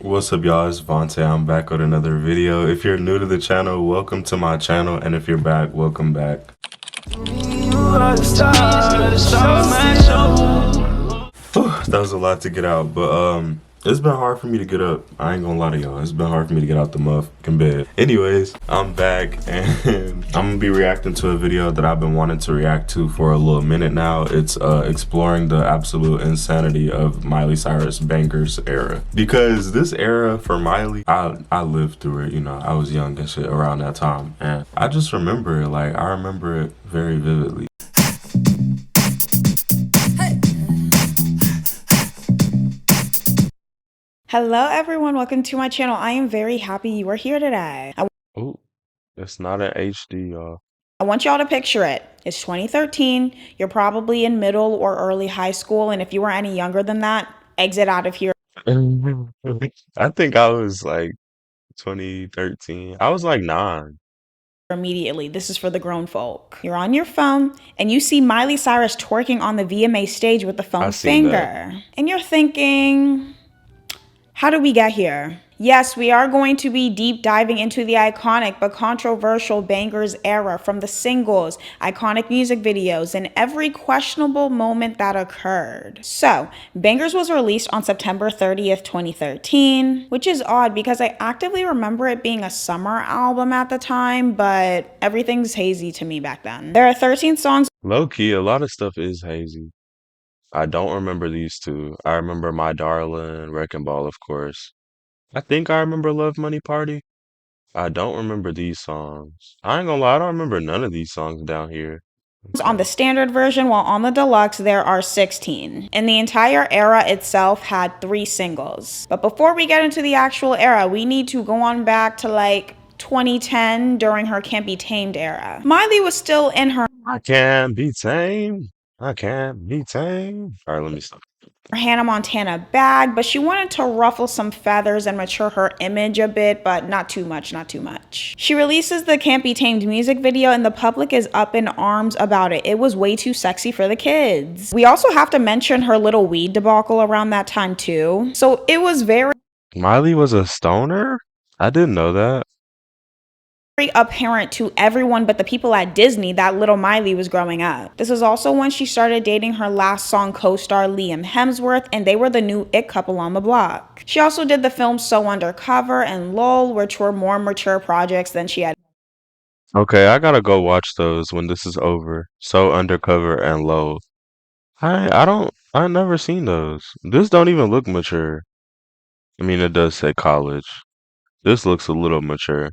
What's up, y'all? It's Vontae. I'm back with another video. If you're new to the channel, welcome to my channel, and if you're back, welcome back. That was a lot to get out, but it's been hard for me to get up. I ain't gonna lie to y'all. It's been hard for me to get out the motherfucking bed. Anyways, I'm back, and I'm gonna be reacting to a video that I've been wanting to react to for a little minute now. It's exploring the absolute insanity of Miley Cyrus BANGERZ era. Because this era for Miley, I lived through it. You know, I was young and shit around that time, and I just remember it. Like, I remember it very vividly. Hello everyone, welcome to my channel. I am very happy you are here today. Oh, it's not an HD, y'all. I want y'all to picture it. It's 2013, you're probably in middle or early high school, and if you were any younger than that, exit out of here I think I was like 2013. I was like 9. immediately. This is for the grown folk. You're on your phone, and you see Miley Cyrus twerking on the VMA stage with the I phone seen finger. that. And you're thinking, how did we get here? Yes, we are going to be deep diving into the iconic but controversial BANGERZ era, from the singles, iconic music videos, and every questionable moment that occurred. So, BANGERZ was released on September 30th, 2013, which is odd because I actively remember it being a summer album at the time, but everything's hazy to me back then. There are 13 songs. Low key, a lot of stuff is hazy. I don't remember these two. I remember My Darling, Wrecking Ball, of course. I think I remember Love Money Party. I don't remember these songs. I ain't gonna lie, I don't remember none of these songs down here. On the standard version, while on the deluxe there are 16. And the entire era itself had 3 singles. But before we get into the actual era, we need to go on back to like 2010 during her Can't Be Tamed era. Miley was still in her I can't be tamed. I can't be tamed. All right, let me stop. Hannah Montana bag, but she wanted to ruffle some feathers and mature her image a bit, but not too much, not too much. She releases the Can't Be Tamed music video and the public is up in arms about it. It was way too sexy for the kids. We also have to mention her little weed debacle around that time too. So it was very Miley was a stoner? I didn't know that. apparent to everyone but the people at Disney that little Miley was growing up. This is also when she started dating her last song co-star Liam Hemsworth, and they were the new it couple on the block. She also did the films So Undercover and LOL, which were more mature projects than she had. Okay, I gotta go watch those when this is over. So Undercover and Low. I never seen those. This don't even look mature. I mean, it does say college. This looks a little mature.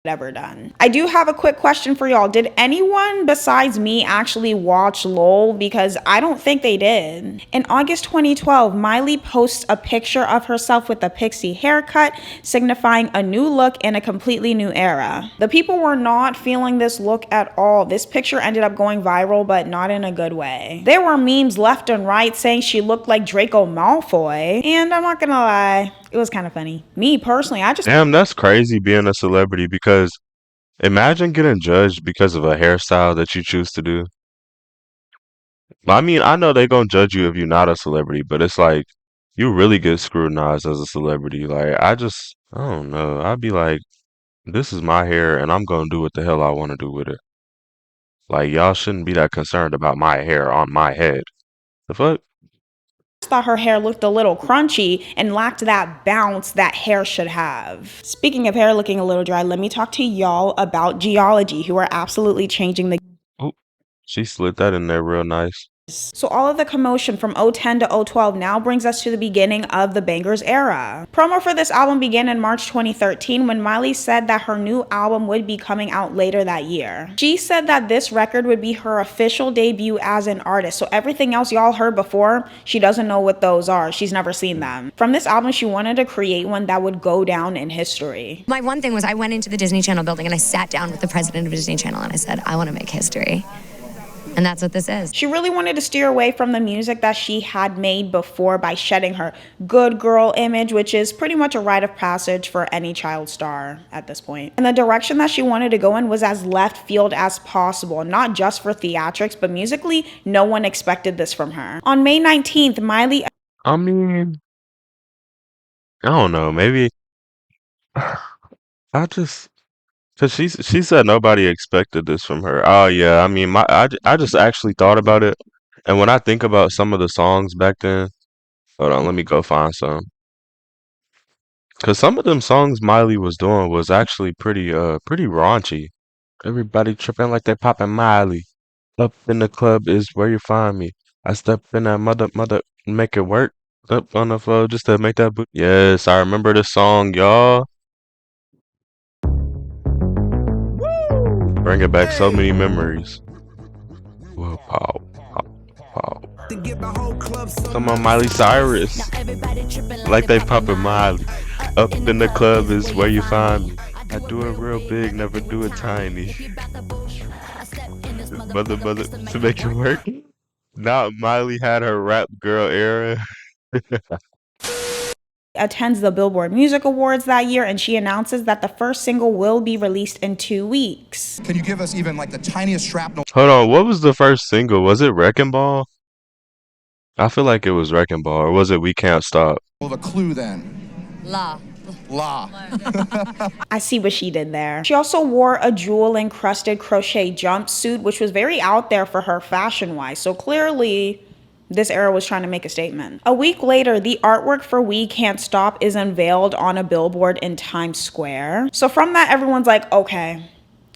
Ever done. I do have a quick question for y'all. Did anyone besides me actually watch LOL? Because I don't think they did. In August 2012, Miley posts a picture of herself with a pixie haircut, signifying a new look in a completely new era. The people were not feeling this look at all. This picture ended up going viral, but not in a good way. There were memes left and right saying she looked like Draco Malfoy, and I'm not gonna lie, it was kind of funny. Me personally, I just Damn, that's crazy being a celebrity because imagine getting judged because of a hairstyle that you choose to do. I mean, I know they gonna judge you if you're not a celebrity, but it's like you really get scrutinized as a celebrity. Like, I don't know. I'd be like, this is my hair and I'm gonna do what the hell I want to do with it. Like, y'all shouldn't be that concerned about my hair on my head. The fuck? thought her hair looked a little crunchy and lacked that bounce that hair should have. Speaking of hair looking a little dry, let me talk to y'all about geology, who are absolutely changing the Oh, she slid that in there real nice. So all of the commotion from 010 to 012 now brings us to the beginning of the BANGERZ era. Promo for this album began in March 2013 when Miley said that her new album would be coming out later that year. She said that this record would be her official debut as an artist, so everything else y'all heard before, she doesn't know what those are. She's never seen them. From this album, she wanted to create one that would go down in history. My one thing was I went into the Disney Channel building and I sat down with the president of Disney Channel and I said, I want to make history. And that's what this is. She really wanted to steer away from the music that she had made before by shedding her good girl image, which is pretty much a rite of passage for any child star at this point. And the direction that she wanted to go in was as left field as possible, not just for theatrics, but musically, no one expected this from her. On May 19th, Miley I mean, I don't know. Maybe I just because she said nobody expected this from her. Oh yeah, I mean, I just actually thought about it, and when I think about some of the songs back then, hold on, let me go find some. Cause some of them songs Miley was doing was actually pretty raunchy. Everybody tripping like they popping Miley. Up in the club is where you find me. I step in that mother make it work. Up on the floor just to make that boot. Yes, I remember the song, y'all. Bringing back so many memories. Whoa, pow, pow, pow. Come on, Miley Cyrus. Like they popping Miley. Up in the club is where you find me. I do it real big, never do it tiny. Mother, to make it work. Now Miley had her rap girl era. Attends the Billboard Music Awards that year, and she announces that the first single will be released in 2 weeks. Can you give us even like the tiniest shrapnel Hold on, what was the first single? Was it Wrecking Ball? I feel like it was Wrecking Ball, or was it We Can't Stop? of a clue then? La. I see what she did there. She also wore a jewel-encrusted crochet jumpsuit, which was very out there for her fashion-wise, so clearly this era was trying to make a statement. A week later, the artwork for We Can't Stop is unveiled on a billboard in Times Square. So from that, everyone's like, okay,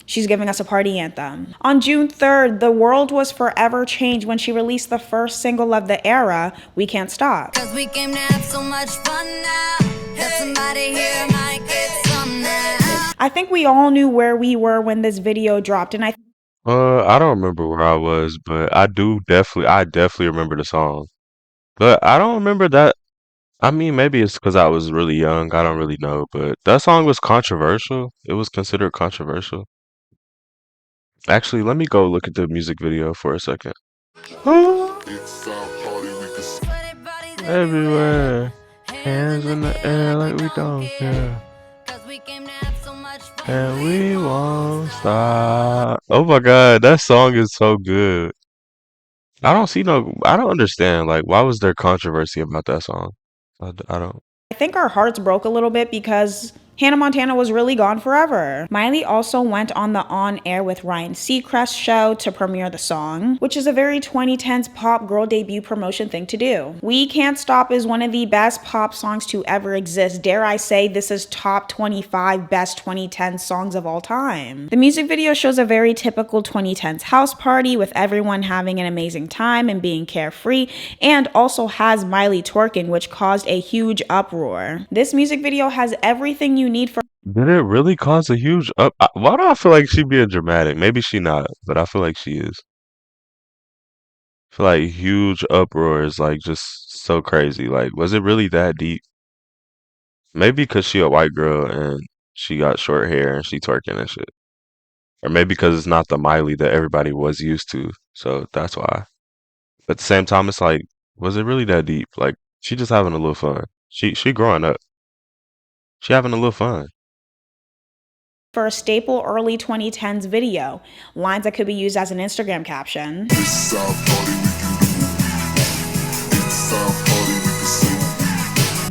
she's giving us a party anthem. On June 3rd, the world was forever changed when she released the first single of the era, We Can't Stop. 'Cause we came to have so much fun now. Got somebody here might get some now. I think we all knew where we were when this video dropped, and I don't remember where I was, but I definitely remember the song. But I don't remember that. I mean, maybe it's because I was really young. I don't really know, but that song was controversial. It was considered controversial. Actually, let me go look at the music video for a second. Everywhere, hands in the air like we don't care. 'Cause we came to have so much fun. And we won't stop. Oh my God, that song is so good. I don't understand. Like, why was there controversy about that song? I don't. I think our hearts broke a little bit because Hannah Montana was really gone forever. Miley also went on the On Air with Ryan Seacrest show to premiere the song, which is a very 2010s pop girl debut promotion thing to do. We Can't Stop is one of the best pop songs to ever exist. Dare I say this is top 25 best 2010 songs of all time. The music video shows a very typical 2010s house party with everyone having an amazing time and being carefree, and also has Miley twerking, which caused a huge uproar. This music video has everything you need for Did it really cause a huge up? Why do I feel like she being dramatic? Maybe she not, but I feel like she is. I feel like huge uproar is like just so crazy. Like, was it really that deep? Maybe because she a white girl and she got short hair and she twerking and shit. Or maybe because it's not the Miley that everybody was used to. So that's why. But at the same time, it's like, was it really that deep? Like, she just having a little fun. She growing up. She having a little fun. a staple early 2010s video, lines that could be used as an Instagram caption.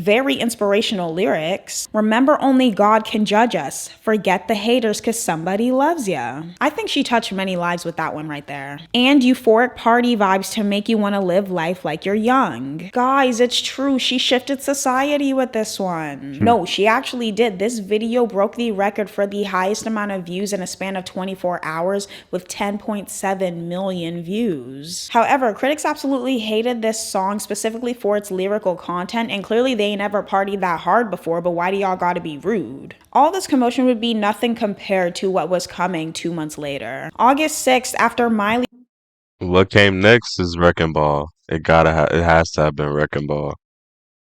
Very inspirational lyrics. Remember, only God can judge us. Forget the haters, cause somebody loves ya. I think she touched many lives with that one right there. And euphoric party vibes to make you want to live life like you're young. Guys, it's true, she shifted society with this one. No, she actually did. This video broke the record for the highest amount of views in a span of 24 hours with 10.7 million views. However, critics absolutely hated this song specifically for its lyrical content, and clearly they never partied that hard before, but why do y'all gotta be rude? All this commotion would be nothing compared to what was coming 2 months later. August 6th, after Miley What came next is Wrecking Ball. It has to have been Wrecking Ball.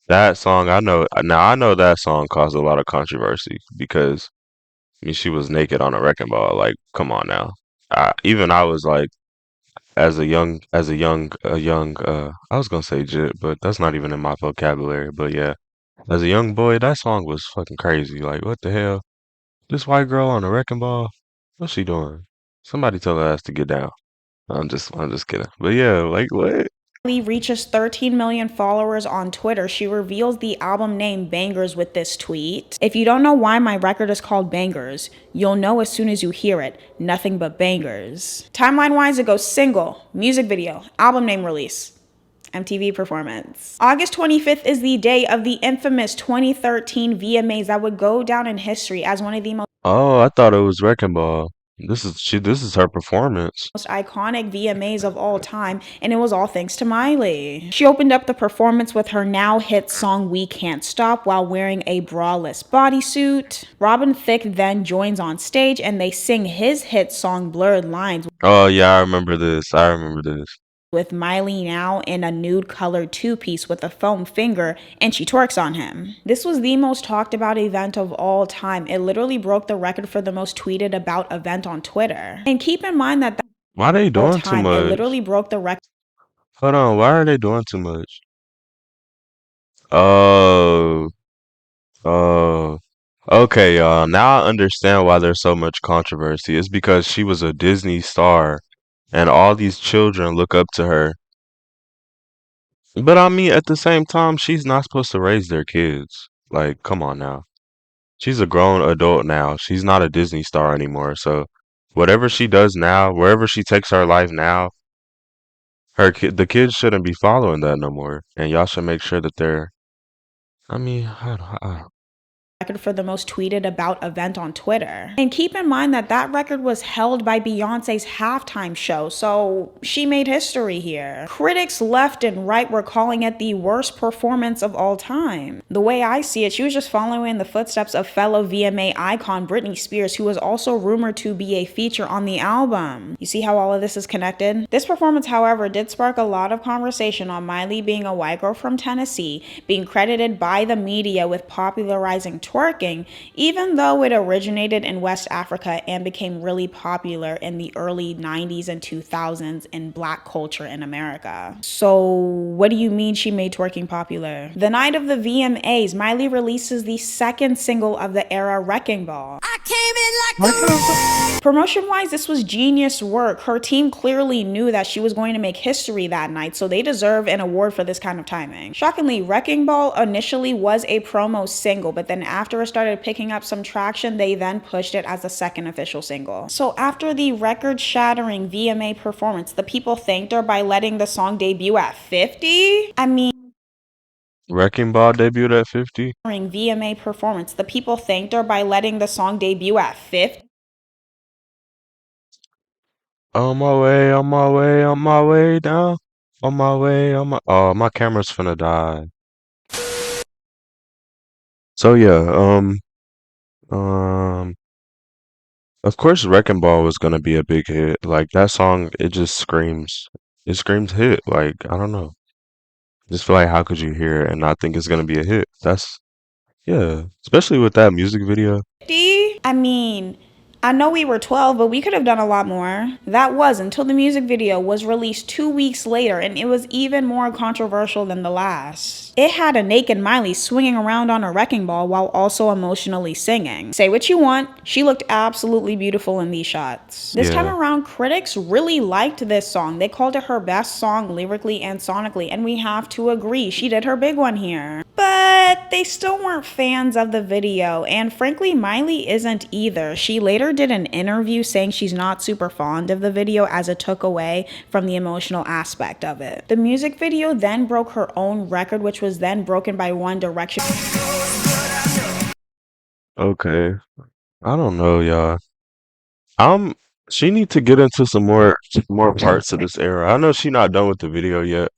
That song, I know. Now I know that song caused a lot of controversy because I mean she was naked on a Wrecking Ball. Like, come on now. Even I was like, I was gonna say jit, but that's not even in my vocabulary. But yeah, as a young boy, that song was fucking crazy. Like, what the hell? This white girl on a Wrecking Ball? What's she doing? Somebody tell her ass to get down. I'm just kidding. But yeah, like what? reaches 13 million followers on Twitter, she reveals the album name Bangers with this tweet. If you don't know why my record is called Bangers, you'll know as soon as you hear it. Nothing but bangers. Timeline-wise, it goes single, music video, album name release, MTV performance. August 25th is the day of the infamous 2013 VMAs that would go down in history as one of the Oh, I thought it was Wrecking Ball. This is her performance. most iconic VMAs of all time, and it was all thanks to Miley. She opened up the performance with her now hit song We Can't Stop while wearing a braless bodysuit. Robin Thicke then joins on stage and they sing his hit song Blurred Lines Oh yeah, I remember this. I remember this. with Miley now in a nude colored two-piece with a foam finger, and she twerks on him. This was the most talked about event of all time. It literally broke the record for the most tweeted about event on Twitter. And keep in mind that Why they doing too it much? literally broke the record Hold on, why are they doing too much? Oh, oh. Okay, y'all. Now I understand why there's so much controversy. It's because she was a Disney star and all these children look up to her. But I mean, at the same time, she's not supposed to raise their kids. Like, come on now. She's a grown adult now. She's not a Disney star anymore. So whatever she does now, wherever she takes her life now, the kids shouldn't be following that no more. And y'all should make sure that they're, I mean, for the most tweeted about event on Twitter. And keep in mind that that record was held by Beyonce's halftime show, so she made history here. Critics left and right were calling it the worst performance of all time. The way I see it, she was just following in the footsteps of fellow VMA icon Britney Spears, who was also rumored to be a feature on the album. You see how all of this is connected? This performance, however, did spark a lot of conversation on Miley being a white girl from Tennessee, being credited by the media with popularizing twerking, even though it originated in West Africa and became really popular in the early 90s and 2000s in black culture in America. So what do you mean she made twerking popular? The night of the VMAs, Miley releases the second single of the era, Wrecking Ball. I came in like Promotion-wise, this was genius work. Her team clearly knew that she was going to make history that night, so they deserve an award for this kind of timing. Shockingly, Wrecking Ball initially was a promo single, but then after it started picking up some traction, they then pushed it as the second official single. So after the record-shattering VMA performance, the people thanked her by letting the song debut at 50? I mean, Wrecking Ball debuted at 50? during VMA performance, the people thanked her by letting the song debut at 50? On my way, on my way, on my way down. On my way, on my oh, my camera's finna die. So yeah, um of course Wrecking Ball was gonna be a big hit. Like that song, it screams hit. Like, I don't know. Just feel like how could you hear it and not think it's gonna be a hit? That's yeah, especially with that music video. I mean, I know we were 12, but we could have done a lot more. That was until the music video was released 2 weeks later, and it was even more controversial than the last. It had a naked Miley swinging around on a wrecking ball while also emotionally singing. Say what you want, she looked absolutely beautiful in these shots. This time Yeah. around, critics really liked this song. They called it her best song lyrically and sonically, and we have to agree, she did her big one here. But they still weren't fans of the video, and frankly, Miley isn't either. She later did an interview saying she's not super fond of the video as it took away from the emotional aspect of it. The music video then broke her own record, which was then broken by One Direction. Okay. I don't know, y'all. Um, she need to get into some more parts of this era. I know she not done with the video yet,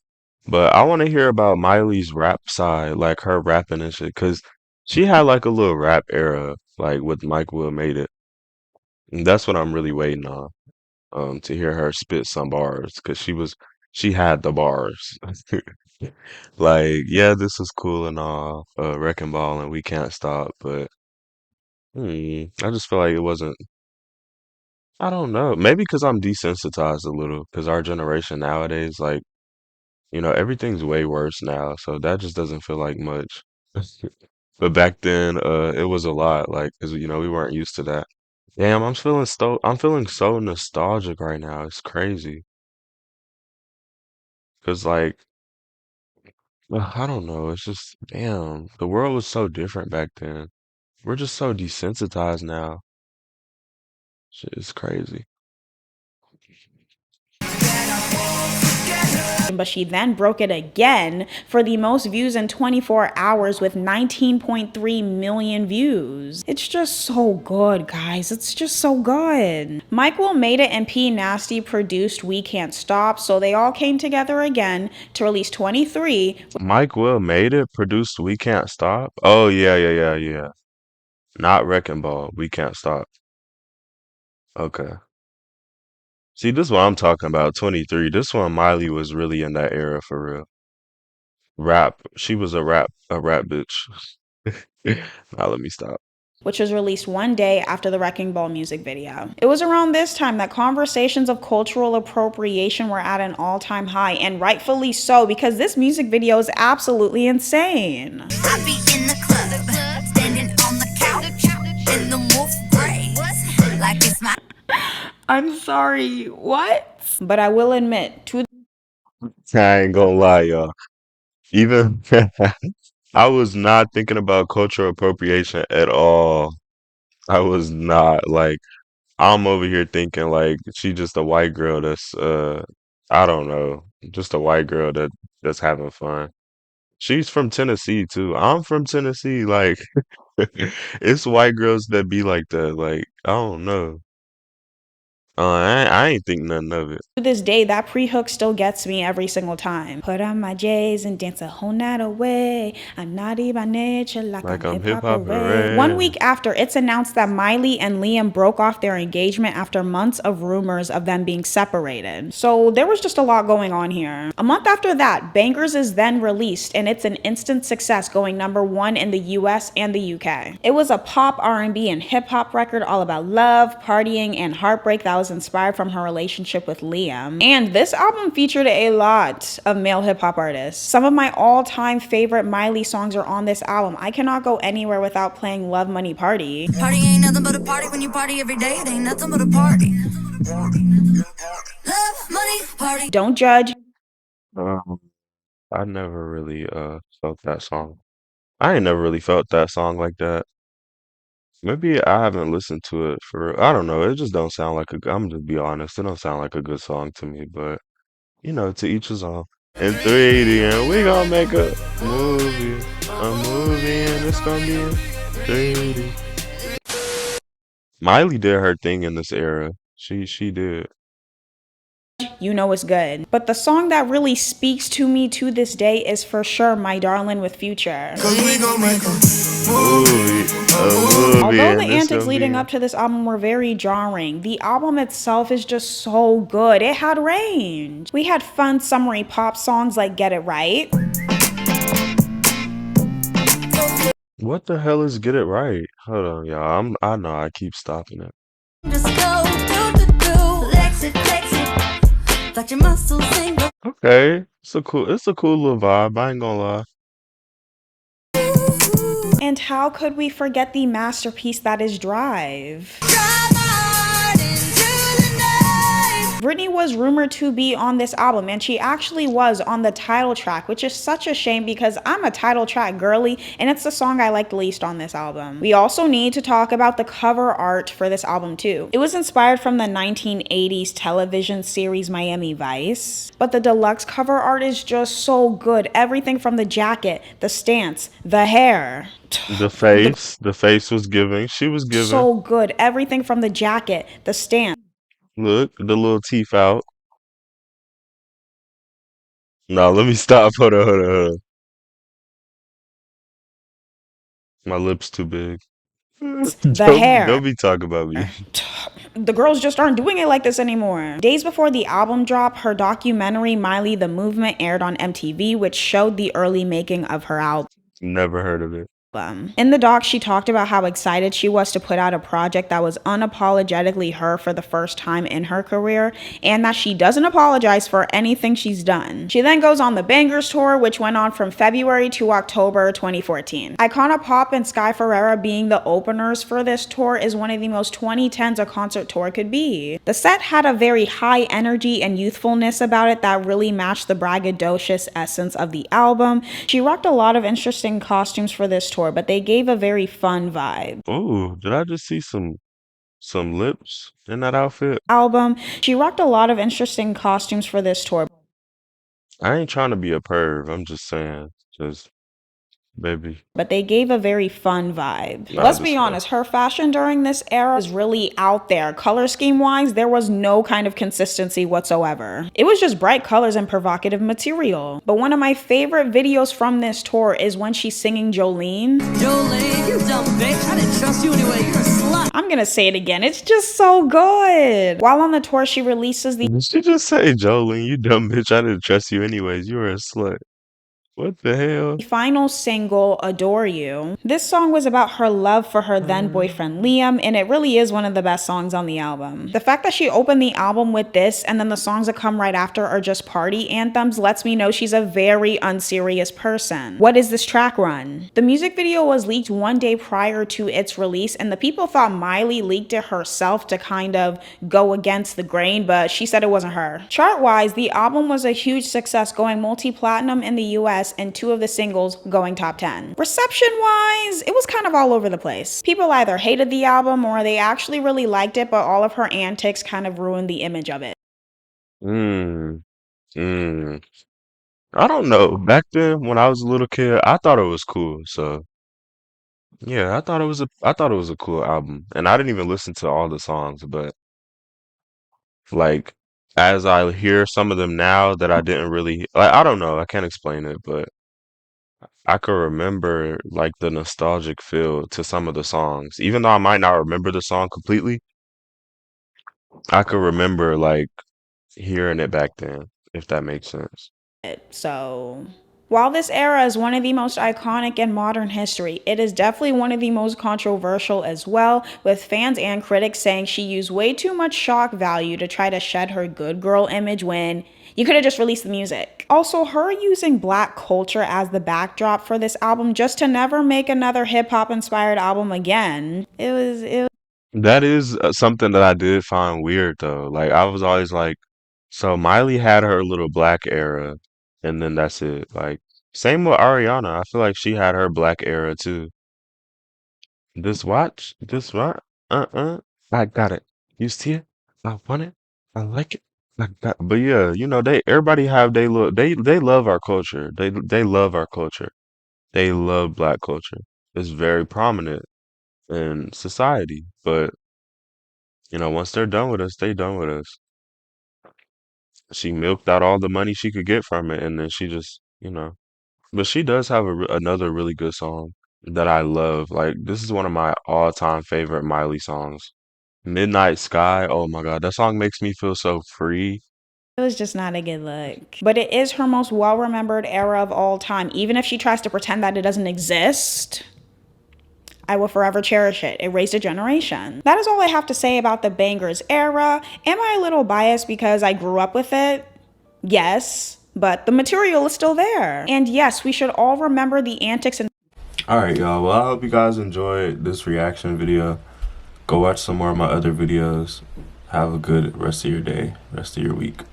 but I want to hear about Miley's rap side, like her rapping and shit, because she had like a little rap era, like with Mike Will made it. And that's what I'm really waiting on, to hear her spit some bars, because she had the bars. Like, yeah, this is cool and all, Wrecking Ball and We Can't Stop, but I just feel like it wasn't. I don't know. Maybe because I'm desensitized a little, because our generation nowadays, like, everything's way worse now, so that just doesn't feel like much. But back then, it was a lot, like, because we weren't used to that. Damn, I'm feeling so nostalgic right now. It's crazy. Cause like, I don't know. It's just, damn, the world was so different back then. We're just so desensitized now. Shit is crazy. But she then broke it again for the most views in 24 hours with 19.3 million views. It's just so good, guys. It's just so good. Mike Will Made It and P Nasty produced We Can't Stop, so they all came together again to release 23. Mike Will Made It, produced We Can't Stop. Oh yeah. Not Wrecking Ball. We Can't Stop. Okay. See, this is what I'm talking about. 23. This one, Miley was really in that era for real. Rap. She was a rap bitch. Now let me stop. Which was released one day after the Wrecking Ball music video. It was around this time that conversations of cultural appropriation were at an all-time high, and rightfully so, because this music video is absolutely insane. I be in the club, standing on the couch, in the wolf braids, like it's my. I'm sorry, what? But I will admit, to I ain't gonna lie, y'all. Even I was not thinking about cultural appropriation at all. I was not like I'm over here thinking like she just a white girl that's I don't know, just a white girl that's having fun. She's from Tennessee too. I'm from Tennessee. Like it's white girls that be like that. Like I don't know. I ain't think nothing of it. this day, that pre-hook still gets me every single time. Put on my J's and dance a whole night away. I'm naughty by nature, like Like I'm I'm hip hip hop hop array. 1 hooray. week after, it's announced that Miley and Liam broke off their engagement after months of rumors of them being separated. So there was just a lot going on here. A month after that, Bangers is then released, and it's an instant success, going #1 in the US and the UK. It was a pop, R&B, and hip-hop record all about love, partying, and heartbreak that was inspired from her relationship with Liam. And this album featured a lot of male hip-hop artists. Some of my all-time favorite Miley songs are on this album. I cannot go anywhere without playing Love Money Party. Party ain't nothing but a party when you party every day. It ain't nothing but a party. Love, money, party. Don't Judge. Um, I never really felt that song. I ain't never really felt that song like that. Maybe I haven't listened to it for I don't know. It just don't sound like I'm just be honest. It don't sound like a good song to me, but you know, to each his own. In 3D, and we gonna make a movie, and it's gonna be in 3D. Miley did her thing in this era. She did. You know it's good. But the song that really speaks to me to this day is for sure My Darling with Future. Movie, a movie, Although the and it's antics gonna leading be. up to this album were very jarring, the album itself is just so good. It had range. We had fun summery pop songs like Get It Right. What the hell is Get It Right? Hold on, y'all. I know I keep stopping it. Just go, do, flex it, let your muscles sing. Okay, it's a cool little vibe. I ain't gonna lie. And how could we forget the masterpiece that is Drive? Drive my heart into the night. Britney was rumored to be on this album, and she actually was on the title track, which is such a shame because I'm a title track girly, and it's the song I like the least on this album. We also need to talk about the cover art for this album too. It was inspired from the 1980s television series Miami Vice, but the deluxe cover art is just so good. Everything from the jacket, the stance, the hair. The face was giving. She was giving. So good. Everything from the jacket, the stance. Look, the little teeth out. No, let me stop. Hold on. My lips too big. The hair. Don't be talking about me. The girls just aren't doing it like this anymore. Days before the album drop, her documentary Miley the Movement aired on MTV, which showed the early making of her album. Never heard of it. In the doc, she talked about how excited she was to put out a project that was unapologetically her for the first time in her career, and that she doesn't apologize for anything she's done. She then goes on the Bangers tour, which went on from February to October 2014. Icona Pop and Sky Ferreira being the openers for this tour is one of the most 2010s a concert tour could be. The set had a very high energy and youthfulness about it that really matched the braggadocious essence of the album. She rocked a lot of interesting costumes for this tour, but they gave a very fun vibe. Oh, did I just see some lips in that outfit? She rocked a lot of interesting costumes for this tour. I ain't trying to be a perv. I'm just saying, just baby. But they gave a very fun vibe. Nah, Let's just be honest, her fashion during this era was really out there. Color scheme wise, there was no kind of consistency whatsoever. It was just bright colors and provocative material. But one of my favorite videos from this tour is when she's singing Jolene. Jolene, you dumb bitch. I didn't trust you anyway. You're a slut. I'm gonna say it again. It's just so good. While on the tour, she releases the Did she just say, Jolene, you dumb bitch, I didn't trust you anyways. You were a slut. What the hell? final single, Adore You. This song was about her love for her then boyfriend Liam, and it really is one of the best songs on the album. The fact that she opened the album with this and then the songs that come right after are just party anthems lets me know she's a very unserious person. What is this track run? The music video was leaked one day prior to its release, and the people thought Miley leaked it herself to kind of go against the grain, but she said it wasn't her. Chart-wise, the album was a huge success, going multi-platinum in the US and 2 of the singles going top 10. Reception-wise, it was kind of all over the place. People either hated the album or they actually really liked it, but all of her antics kind of ruined the image of it. I don't know. Back then, when I was a little kid, I thought it was cool. So yeah, I thought it was a cool album, and I didn't even listen to all the songs, but like as I hear some of them now that I didn't really like, I don't know, I can't explain it, but I could remember like the nostalgic feel to some of the songs. Even though I might not remember the song completely, I could remember like hearing it back then, if that makes sense. So, while this era is one of the most iconic in modern history, it is definitely one of the most controversial as well, with fans and critics saying she used way too much shock value to try to shed her good girl image when you could have just released the music. Also, her using black culture as the backdrop for this album just to never make another hip-hop inspired album again. It was That is something that I did find weird though. Like I was always like, so Miley had her little black era, and then that's it. Like same with Ariana. I feel like she had her black era too. This watch, this what? I got it. You see it? I want it. I like it. I got. But yeah, you know they everybody have they look. They love our culture. They love our culture. They love black culture. It's very prominent in society. But you know, once they're done with us, they done with us. She milked out all the money she could get from it, and then she just, you know. But she does have another really good song that I love. Like this is one of my all-time favorite Miley songs. Midnight Sky. Oh my God, that song makes me feel so free. It was just not a good look. But it is her most well-remembered era of all time. Even if she tries to pretend that it doesn't exist, I will forever cherish it. It raised a generation. That is all I have to say about the Bangers era. Am I a little biased because I grew up with it? Yes, but the material is still there. And yes, we should all remember the antics and Alright, y'all. Well, I hope you guys enjoyed this reaction video. Go watch some more of my other videos. Have a good rest of your day, rest of your week.